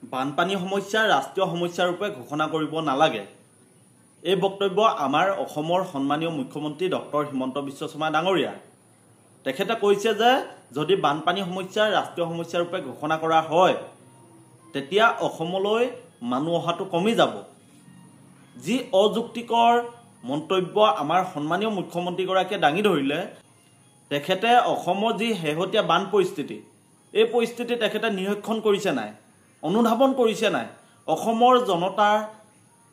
বানপানী সমস্যা ৰাষ্ট্ৰীয় সমস্যা ৰূপে ঘোষণা কৰিব নালাগে। এই বক্তব্য আমাৰ অসমৰ সন্মানীয় মুখ্যমন্ত্ৰী ডক্টৰ হিমন্ত বিশ্ব শৰ্মা ডাঙৰীয়া। তেখেতে কৈছে যে যদি বানপানী সমস্যা ৰাষ্ট্ৰীয় সমস্যা ৰূপে ঘোষণা কৰা হয় তেতিয়া অসমলৈ মানুহ অহাটো কমি যাব। যি অযুক্তিকৰ মন্তব্য আমাৰ সন্মানীয় মুখ্যমন্ত্ৰীগৰাকীয়ে দাঙি ধৰিলে, তেখেতে অসমৰ যি শেহতীয়া বান পৰিস্থিতি, এই পৰিস্থিতি তেখেতে নিৰীক্ষণ কৰিছে নাই, অনুধাৱন কৰিছে নাই। অসমৰ জনতাৰ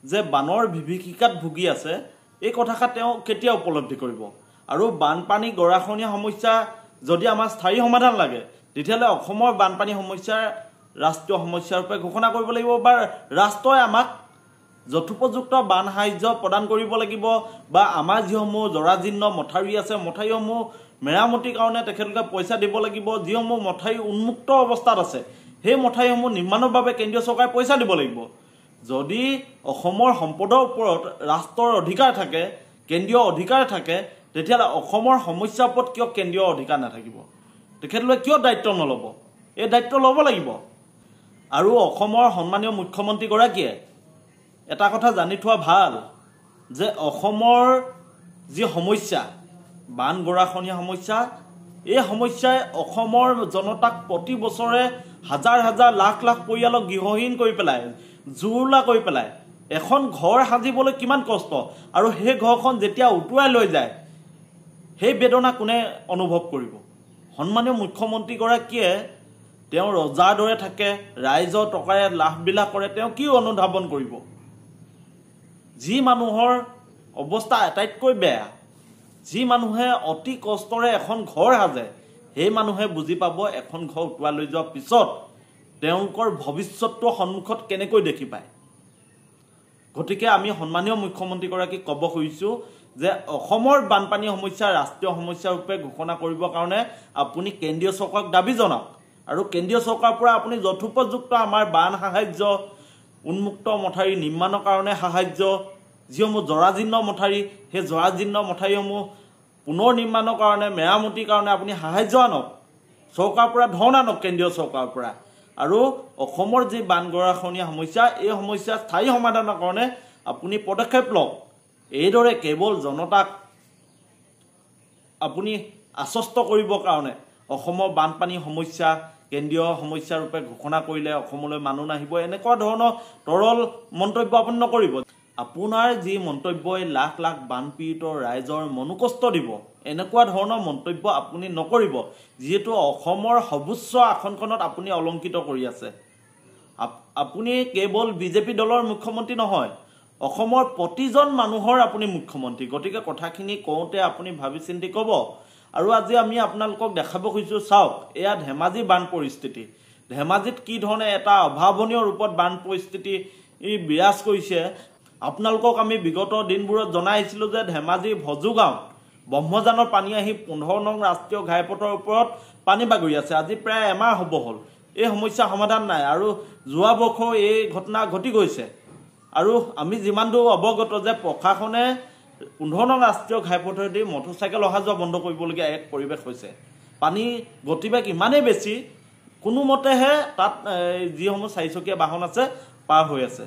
যে বানৰ বিভীষিকাত ভুগি আছে এই কথাষাৰ তেওঁ কেতিয়া উপলব্ধি কৰিব? আৰু বানপানী গৰাখহনীয়া সমস্যা যদি আমাৰ স্থায়ী সমাধান লাগে তেতিয়াহ'লে অসমৰ বানপানী সমস্যা ৰাষ্ট্ৰীয় সমস্যা ৰূপে ঘোষণা কৰিব লাগিব, বা ৰাষ্ট্ৰই আমাক যথোপযুক্ত বান সাহায্য প্ৰদান কৰিব লাগিব, বা আমাৰ যিসমূহ জৰাজীৰ্ণ মথাউৰি আছে মথাউৰিসমূহ মেৰামতিৰ কাৰণে তেখেতলোকে পইচা দিব লাগিব। যিসমূহ মথাউৰি উন্মুক্ত অৱস্থাত আছে সেই মথাউৰিসমূহ নিৰ্মাণৰ বাবে কেন্দ্ৰীয় চৰকাৰে পইচা দিব লাগিব। যদি অসমৰ সম্পদৰ ওপৰত ৰাষ্ট্ৰৰ অধিকাৰ থাকে, কেন্দ্ৰীয় অধিকাৰ থাকে, তেতিয়াহ'লে অসমৰ সমস্যাৰ ওপৰত কিয় কেন্দ্ৰীয় অধিকাৰ নাথাকিব? তেখেতলোকে কিয় দায়িত্ব নল'ব? এই দায়িত্ব ল'ব লাগিব। আৰু অসমৰ সন্মানীয় মুখ্যমন্ত্ৰীগৰাকীয়ে এটা কথা জানি থোৱা ভাল যে অসমৰ যি সমস্যা বান গৰাখহনীয়া সমস্যা, এই সমস্যাই অসমৰ জনতাক প্ৰতি বছৰে হাজাৰ হাজাৰ লাখ লাখ পৰিয়ালক গৃহহীন কৰি পেলায়, জুৰুলা কৰি পেলায়। এখন ঘৰ সাজিবলৈ কিমান কষ্ট, আৰু সেই ঘৰখন যেতিয়া উটুৱাই লৈ যায় সেই বেদনা কোনে অনুভৱ কৰিব? সন্মানীয় মুখ্যমন্ত্ৰীগৰাকীয়ে তেওঁ ৰজাৰ দৰে থাকে, ৰাইজৰ টকাৰে লাভবিলাক কৰে, তেওঁ কি অনুধাৱন কৰিব? যি মানুহৰ অৱস্থা আটাইতকৈ বেয়া, যি মানুহে অতি কষ্টৰে এখন ঘৰ সাজে, সেই মানুহে বুজি পাব এখন ঘৰ উটুৱাই লৈ যোৱাৰ পিছত তেওঁলোকৰ ভৱিষ্যতটো সন্মুখত কেনেকৈ দেখি পায়। গতিকে আমি সন্মানীয় মুখ্যমন্ত্ৰীগৰাকীক ক'ব খুজিছোঁ যে অসমৰ বানপানী সমস্যা ৰাষ্ট্ৰীয় সমস্যা ৰূপে ঘোষণা কৰিবৰ কাৰণে আপুনি কেন্দ্ৰীয় চৰকাৰক দাবী জনাওক, আৰু কেন্দ্ৰীয় চৰকাৰৰ পৰা আপুনি যথোপযুক্ত আমাৰ বান সাহায্য, উন্মুক্ত মথাউৰি নিৰ্মাণৰ কাৰণে সাহায্য, যিসমূহ জৰাজীৰ্ণ মথাউৰি সেই জৰাজীৰ্ণ মথাউৰিসমূহ পুনৰ নিৰ্মাণৰ কাৰণে, মেৰামতিৰ কাৰণে আপুনি সাহায্য আনক, চৰকাৰৰ পৰা ধন আনক, কেন্দ্ৰীয় চৰকাৰৰ পৰা। আৰু অসমৰ যি বান গৰাখহনীয়া সমস্যা, এই সমস্যা স্থায়ী সমাধানৰ কাৰণে আপুনি পদক্ষেপ লওক। এইদৰে কেৱল জনতাক আপুনি আশ্বস্ত কৰিবৰ কাৰণে অসমৰ বানপানী সমস্যা কেন্দ্ৰীয় সমস্যা ৰূপে ঘোষণা কৰিলে অসমলৈ মানুহ নাহিব, এনেকুৱা ধৰণৰ তৰল মন্তব্য আপুনি নকৰিব। আপোনাৰ যি মন্তব্যই লাখ লাখ বানপীড়িত ৰাইজৰ মনোকষ্ট দিব, এনেকুৱা ধৰণৰ মন্তব্য আপুনি নকৰিব, যিহেতু অসমৰ সৰ্বোচ্চ আসনখনত আপুনি অলংকিত কৰি আছে। আপুনি কেৱল বিজেপি দলৰ মুখ্যমন্ত্ৰী নহয়, অসমৰ প্ৰতিজন মানুহৰ আপুনি মুখ্যমন্ত্ৰী। গতিকে কথাখিনি কওঁতে আপুনি ভাবি চিন্তি ক'ব। আৰু আজি আমি আপোনালোকক দেখাব খুজিছোঁ, চাওক এয়া ধেমাজি বান পৰিস্থিতি। ধেমাজিত কি ধৰণে এটা অভাৱনীয় ৰূপত বান পৰিস্থিতি বিৰাজ কৰিছে। আপোনালোকক আমি বিগত দিনবোৰত জনাই আহিছিলোঁ যে ধেমাজি ভজু গাঁৱত ব্ৰহ্মজানৰ পানী আহি 15 নং ৰাষ্ট্ৰীয় ঘাইপথৰ ওপৰত পানী বাগৰি আছে। আজি প্ৰায় এমাহ হ'ব হ'ল, এই সমস্যা সমাধান নাই, আৰু যোৱা বৰ্ষও এই ঘটনা ঘটি গৈছে। আৰু আমি যিমান দূৰ অৱগত যে প্ৰশাসনে 15 নং ৰাষ্ট্ৰীয় ঘাইপথেদি মটৰচাইকেল অহা যোৱা বন্ধ কৰিবলগীয়া এক পৰিৱেশ হৈছে। পানী গতিবেগ ইমানেই বেছি, কোনোমতেহে তাত যিসমূহ চাৰিচকীয়া বাহন আছে পাৰ হৈ আছে।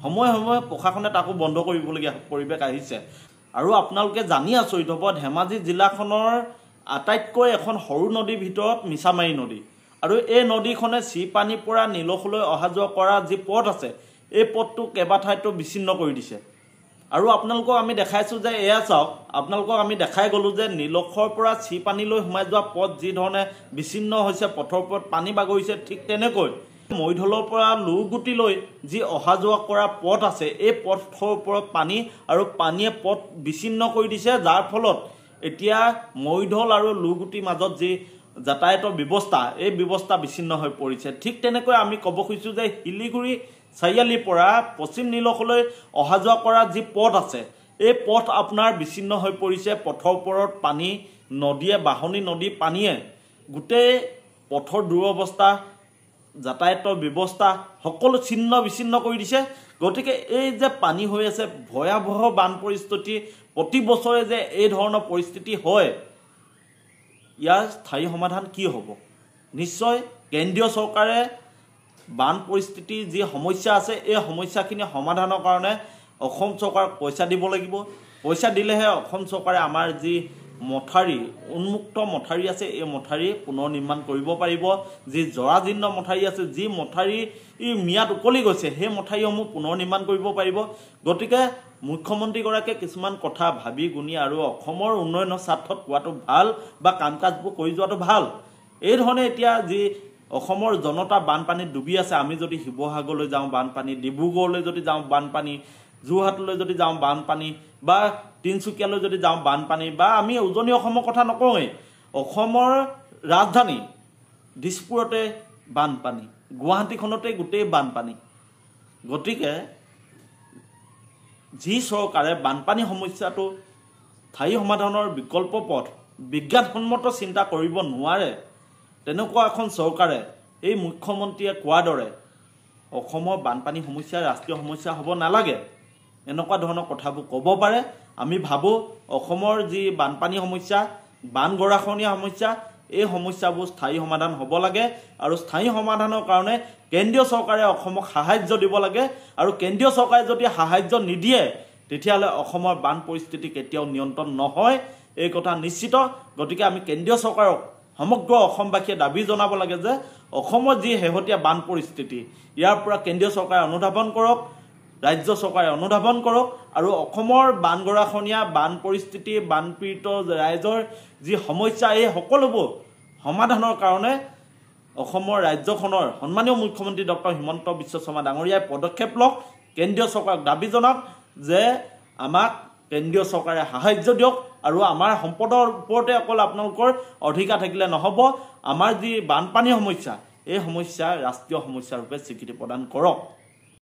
সময়ে সময়ে প্ৰশাসনে তাকো বন্ধ কৰিবলগীয়া পৰিৱেশ আহিছে। আৰু আপোনালোকে জানি আচৰিত হ'ব, ধেমাজি জিলাখনৰ আটাইতকৈ এখন সৰু নদীৰ ভিতৰত মিছামাৰী নদী, আৰু এই নদীখনে চিপানীৰ পৰা নিলখলৈ অহা যোৱা কৰা যি পথ আছে এই পথটো কেইবাঠাইতো বিচ্ছিন্ন কৰি দিছে। আৰু আপোনালোকক আমি দেখাইছোঁ যে এয়া চাওক, আপোনালোকক আমি দেখাই গ'লোঁ যে নিলখৰ পৰা চিপানীলৈ সোমাই যোৱা পথ যি ধৰণে বিচ্ছিন্ন হৈছে, পথৰ ওপৰত পানী বাগৰিছে, ঠিক তেনেকৈ মৈধলৰ পৰা লুৰগুটিলৈ যি অহা যোৱা কৰা পথ আছে এই পথৰ ওপৰত পানী, আৰু পানীয়ে পথ বিচ্ছিন্ন কৰি দিছে, যাৰ ফলত এতিয়া মৈধল আৰু লুৰগুটিৰ মাজত যি যাতায়াতৰ ব্যৱস্থা, এই ব্যৱস্থা বিচ্ছিন্ন হৈ পৰিছে। ঠিক তেনেকৈ আমি ক'ব খুজিছোঁ যে শিলিগুৰি চাৰিআলিৰ পৰা পশ্চিম নিলখলৈ অহা যোৱা কৰা যি পথ আছে এই পথ আপোনাৰ বিচ্ছিন্ন হৈ পৰিছে। পথৰ ওপৰত পানী, নদীয়ে বাঢ়নী নদী পানীয়ে গোটেই পথৰ দুৰৱস্থা, যাতায়াতৰ ব্যৱস্থা সকলো ছিন্ন বিচ্ছিন্ন কৰি দিছে। গতিকে এই যে পানী হৈ আছে, ভয়াৱহ বান পৰিস্থিতি, প্ৰতি বছৰে যে এই ধৰণৰ পৰিস্থিতি হয়, ইয়াৰ স্থায়ী সমাধান কি হ'ব? নিশ্চয় কেন্দ্ৰীয় চৰকাৰে বান পৰিস্থিতিৰ যি সমস্যা আছে এই সমস্যাখিনি সমাধানৰ কাৰণে অসম চৰকাৰক পইচা দিব লাগিব। পইচা দিলেহে অসম চৰকাৰে আমাৰ যি মথাৰি উন্মুক্ত মথাৰি আছে এই মথাৰি পুনৰ নিৰ্মাণ কৰিব পাৰিব। যি জৰাজীৰ্ণ মথাৰি আছে, যি মথাৰি ম্যাদ উকলি গৈছে, সেই মথাৰিসমূহ পুনৰ নিৰ্মাণ কৰিব পাৰিব। গতিকে মুখ্যমন্ত্ৰীগৰাকীয়ে কিছুমান কথা ভাবি গুণি আৰু অসমৰ উন্নয়নৰ স্বাৰ্থত কোৱাটো ভাল বা কাম কাজবোৰ কৰি যোৱাটো ভাল। এই ধৰণে এতিয়া যি অসমৰ জনতা বানপানীত ডুবি আছে, আমি যদি শিৱসাগৰলৈ যাওঁ বানপানী, ডিব্ৰুগড়লৈ যদি যাওঁ বানপানী, যোৰহাটলৈ যদি যাওঁ বানপানী বা তিনিচুকীয়ালৈ যদি যাওঁ বানপানী, বা আমি উজনি অসমৰ কথা নকওঁৱেই, অসমৰ ৰাজধানী দিছপুৰতে বানপানী, গুৱাহাটীখনতে গোটেই বানপানী। গতিকে যি চৰকাৰে বানপানী সমস্যাটো স্থায়ী সমাধানৰ বিকল্প পথ বিজ্ঞানসন্মত চিন্তা কৰিব নোৱাৰে, তেনেকুৱা এখন চৰকাৰে এই মুখ্যমন্ত্ৰীয়ে কোৱাৰ দৰে অসমৰ বানপানী সমস্যা ৰাষ্ট্ৰীয় সমস্যা হ'ব নালাগে, এনেকুৱা ধৰণৰ কথাবোৰ ক'ব পাৰে। আমি ভাবোঁ অসমৰ যি বানপানী সমস্যা, বান গৰাখহনীয়া সমস্যা, এই সমস্যাবোৰ স্থায়ী সমাধান হ'ব লাগে আৰু স্থায়ী সমাধানৰ কাৰণে কেন্দ্ৰীয় চৰকাৰে অসমক সাহায্য দিব লাগে। আৰু কেন্দ্ৰীয় চৰকাৰে যদি সাহায্য নিদিয়ে তেতিয়াহ'লে অসমৰ বান পৰিস্থিতি কেতিয়াও নিয়ন্ত্ৰণ নহয়, এই কথা নিশ্চিত। গতিকে আমি কেন্দ্ৰীয় চৰকাৰক সমগ্ৰ অসমবাসীয়ে দাবী জনাব লাগে যে অসমৰ যি শেহতীয়া বান পৰিস্থিতি ইয়াৰ পৰা কেন্দ্ৰীয় চৰকাৰে অনুধাৱন কৰক, ৰাজ্য চৰকাৰে অনুধাৱন কৰক আৰু অসমৰ বান গৰাখহনীয়া, বান পৰিস্থিতি, বানপীড়িত ৰাইজৰ যি সমস্যা এই সকলোবোৰ সমাধানৰ কাৰণে অসমৰ ৰাজ্যখনৰ সন্মানীয় মুখ্যমন্ত্ৰী ডক্টৰ হিমন্ত বিশ্ব শৰ্মা ডাঙৰীয়াই পদক্ষেপ লওক। কেন্দ্ৰীয় চৰকাৰক দাবী জনাওক যে আমাক কেন্দ্ৰীয় চৰকাৰে সাহায্য দিয়ক আৰু আমাৰ সম্পদৰ ওপৰতে অকল আপোনালোকৰ অধিকাৰ থাকিলে নহ'ব, আমাৰ যি বানপানী সমস্যা এই সমস্যা ৰাষ্ট্ৰীয় সমস্যা ৰূপে স্বীকৃতি প্ৰদান কৰক।